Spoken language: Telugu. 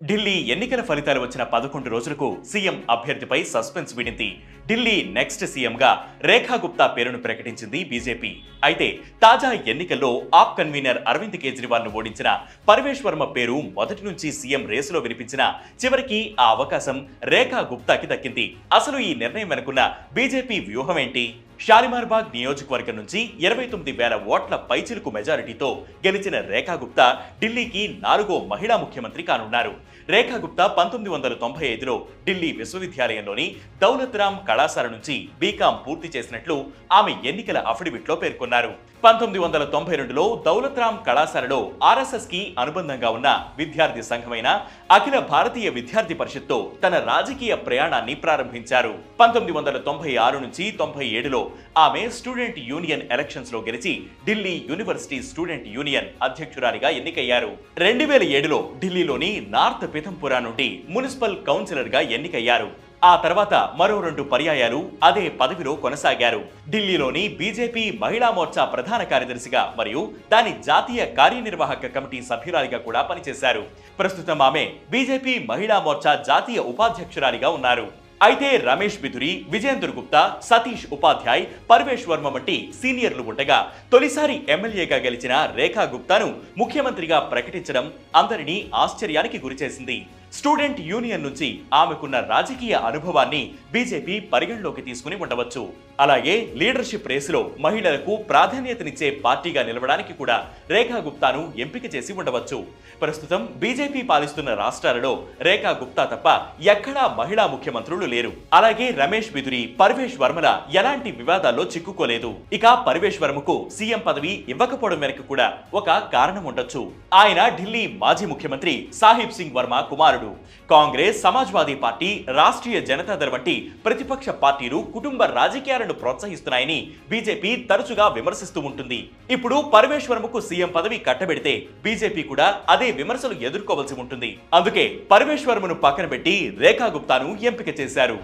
ఢిల్లీ ఎన్నికల ఫలితాలు వచ్చిన 11 రోజులకు సీఎం అభ్యర్థిపై సస్పెన్స్ వీడింది. ఢిల్లీ నెక్స్ట్ సీఎంగా రేఖా గుప్తా పేరును ప్రకటించింది బీజేపీ. అయితే తాజా ఎన్నికల్లో ఆప్ కన్వీనర్ అరవింద్ కేజ్రీవాల్ ను ఓడించిన పరమేశ్ వర్మ పేరు మొదటి నుంచి సీఎం రేసులో వినిపించిన చివరికి ఆ అవకాశం రేఖా గుప్తాకి దక్కింది. అసలు ఈ నిర్ణయం వెనుకున్న బీజేపీ వ్యూహం ఏంటి? షాలిమార్బాగ్ నియోజకవర్గం నుంచి 29,000 ఓట్ల పైచిలుకు మెజారిటీతో గెలిచిన రేఖా గుప్తా ఢిల్లీకి 4వ మహిళా ముఖ్యమంత్రి కానున్నారు. రేఖా గుప్తా 1995లో ఢిల్లీ విశ్వవిద్యాలయంలోని దౌలత్ రామ్ కళాశాల నుంచి బీకాం పూర్తి చేసినట్లు ఆమె ఎన్నికల అఫిడవిట్లో పేర్కొన్నారు. 1992లో దౌలత్ రామ్ కళాశాలలో ఆర్ఎస్ఎస్ కి అనుబంధంగా ఉన్న విద్యార్థి సంఘమైన అఖిల భారతీయ విద్యార్థి పరిషత్తో తన రాజకీయ ప్రయాణాన్ని ప్రారంభించారు. 1996 నుంచి 97లో ఆమె స్టూడెంట్ యూనియన్ ఎలక్షన్స్ లో గెలిచి ఢిల్లీ యూనివర్సిటీ స్టూడెంట్ యూనియన్ అధ్యక్షురాలిగా ఎన్నికయ్యారు. 2007లో ఢిల్లీలోని నార్త్ పిథంపురా నుండి మున్సిపల్ కౌన్సిలర్ గా ఎన్నికయ్యారు. ఆ తర్వాత మరో 2 పర్యాయాలు అదే పదవిలో కొనసాగారు. ఢిల్లీలోని బీజేపీ మహిళా మోర్చా ప్రధాన కార్యదర్శిగా మరియు దాని జాతీయ కార్యనిర్వాహక కమిటీ సభ్యురాలిగా కూడా పనిచేశారు. ప్రస్తుతం ఆమె బీజేపీ మహిళా మోర్చా జాతీయ ఉపాధ్యక్షురాలిగా ఉన్నారు. అయితే రమేష్ బిధురి, విజేందర్ గుప్తా, సతీష్ ఉపాధ్యాయ్, పరమేశ్ వర్మ వంటి సీనియర్లు ఉండగా తొలిసారి ఎమ్మెల్యేగా గెలిచిన రేఖా గుప్తాను ముఖ్యమంత్రిగా ప్రకటించడం అందరినీ ఆశ్చర్యానికి గురిచేసింది. స్టూడెంట్ యూనియన్ నుంచి ఆమెకున్న రాజకీయ అనుభవాన్ని బీజేపీ పరిగణలోకి తీసుకుని ఉండవచ్చు. అలాగే లీడర్షిప్ రేసులో మహిళలకు ప్రాధాన్యతనిచ్చే పార్టీగా నిలవడానికి కూడా రేఖా గుప్తాను ఎంపిక చేసి ఉండవచ్చు. ప్రస్తుతం బీజేపీ పాలిస్తున్న రాష్ట్రాలలో రేఖా గుప్తా తప్ప ఎక్కడా మహిళా ముఖ్యమంత్రులు లేరు. అలాగే రమేష్ బిధురి, పరమేశ్ వర్మల ఎలాంటి వివాదాల్లో చిక్కుకోలేదు. ఇక పరమేశ్ వర్మకు సీఎం పదవి ఇవ్వకపోవడం వెనక కూడా ఒక కారణం ఉండొచ్చు. ఆయన ఢిల్లీ మాజీ ముఖ్యమంత్రి సాహిబ్ సింగ్ వర్మ కుమారుడు. కాంగ్రెస్, సమాజ్వాదీ పార్టీ, రాష్ట్రీయ జనతాదళ్ వంటి ప్రతిపక్ష పార్టీలు కుటుంబ రాజకీయాలను ప్రోత్సహిస్తున్నాయని బీజేపీ తరచుగా విమర్శిస్తూ ఉంటుంది. ఇప్పుడు పరమేశ్ వర్మకు సీఎం పదవి కట్టబెడితే బీజేపీ కూడా అదే విమర్శలు ఎదుర్కోవాల్సి ఉంటుంది. అందుకే పరమేశ్ వర్మను పక్కన పెట్టి రేఖా గుప్తాను ఎంపిక చేశారు.